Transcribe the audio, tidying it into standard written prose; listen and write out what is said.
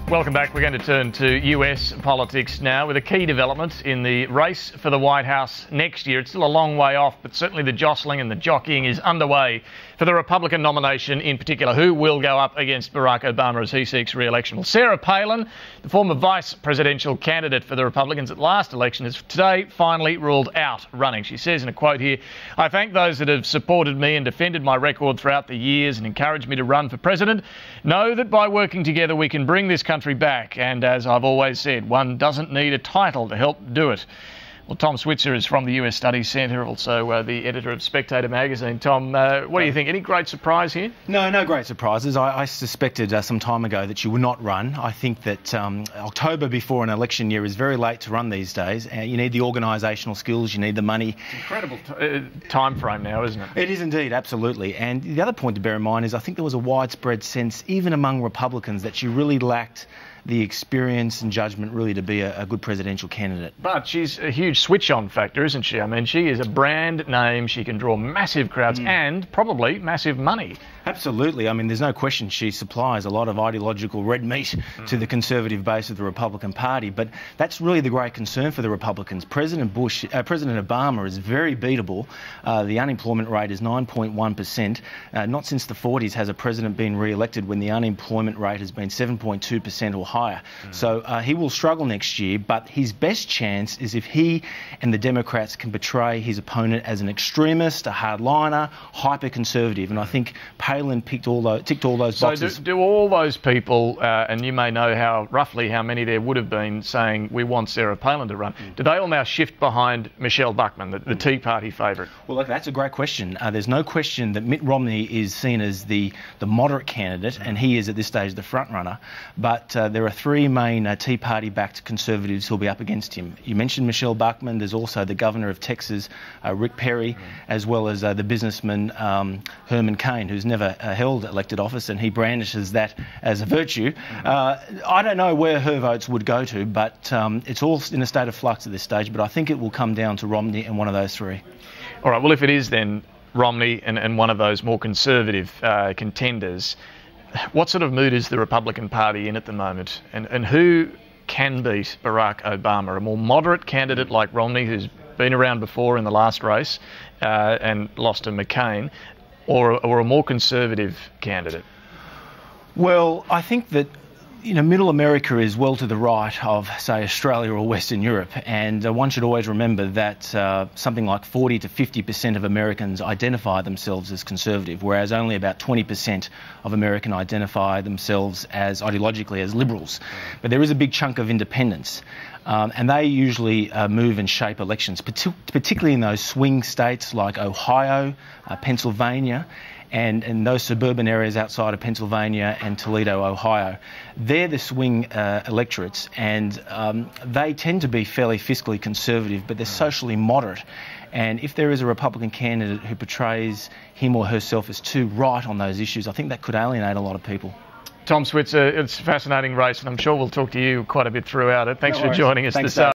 Welcome back. We're going to turn to US politics now with a key development in the race for the White House next year. It's still a long way off, but certainly the jostling and the jockeying is underway for the Republican nomination in particular. Who will go up against Barack Obama as he seeks re-election? Well, Sarah Palin, the former vice presidential candidate for the Republicans at last election, has today finally ruled out running. She says in a quote here, "I thank those that have supported me and defended my record throughout the years and encouraged me to run for president. Know that by working together we can bring this country back, and as I've always said, one doesn't need a title to help do it." Well, Tom Switzer is from the US Studies Centre, also the editor of Spectator magazine. Tom, what do you think? Any great surprise here? No great surprises. I suspected some time ago that she would not run. I think that October before an election year is very late to run these days. You need the organisational skills, you need the money. Incredible time frame now, isn't it? It is indeed, absolutely. And the other point to bear in mind is I think there was a widespread sense, even among Republicans, that she really lacked the experience and judgment really to be a good presidential candidate. But she's a huge switch-on factor, isn't she? I mean, she is a brand name. She can draw massive crowds and probably massive money. Absolutely. I mean, there's no question she supplies a lot of ideological red meat to the conservative base of the Republican Party. But that's really the great concern for the Republicans. President Obama is very beatable. The unemployment rate is 9.1%. Not since the 40s has a president been re-elected when the unemployment rate has been 7.2% or higher. So he will struggle next year, but his best chance is if he and the Democrats can portray his opponent as an extremist, a hardliner, hyper-conservative. And I think Palin ticked all those boxes. So do all those people, and you may know roughly how many there would have been saying we want Sarah Palin to run, do they all now shift behind Michelle Bachmann, the Tea Party favourite? Well, look, that's a great question. There's no question that Mitt Romney is seen as the moderate candidate, and he is at this stage the front runner. But there are three main Tea Party-backed conservatives who'll be up against him. You mentioned Michelle Bachmann. There's also the governor of Texas, Rick Perry, as well as the businessman Herman Cain, who's never held elected office, and he brandishes that as a virtue. I don't know where her votes would go to, but it's all in a state of flux at this stage. But I think it will come down to Romney and one of those three. All right, well, if it is then Romney and one of those more conservative contenders, what sort of mood is the Republican Party in at the moment? And who can beat Barack Obama? A more moderate candidate like Romney, who's been around before in the last race and lost to McCain, or a more conservative candidate? Well, I think that Middle America is well to the right of, say, Australia or Western Europe, and one should always remember that something like 40 to 50% of Americans identify themselves as conservative, whereas only about 20% of Americans identify themselves as ideologically as liberals. But there is a big chunk of independents. And they usually move and shape elections, particularly in those swing states like Ohio, Pennsylvania, and in those suburban areas outside of Pennsylvania and Toledo, Ohio. They're the swing electorates, and they tend to be fairly fiscally conservative, but they're socially moderate. And if there is a Republican candidate who portrays him or herself as too right on those issues, I think that could alienate a lot of people. Tom Switzer, it's a fascinating race, and I'm sure we'll talk to you quite a bit throughout it. Thanks for joining us this afternoon.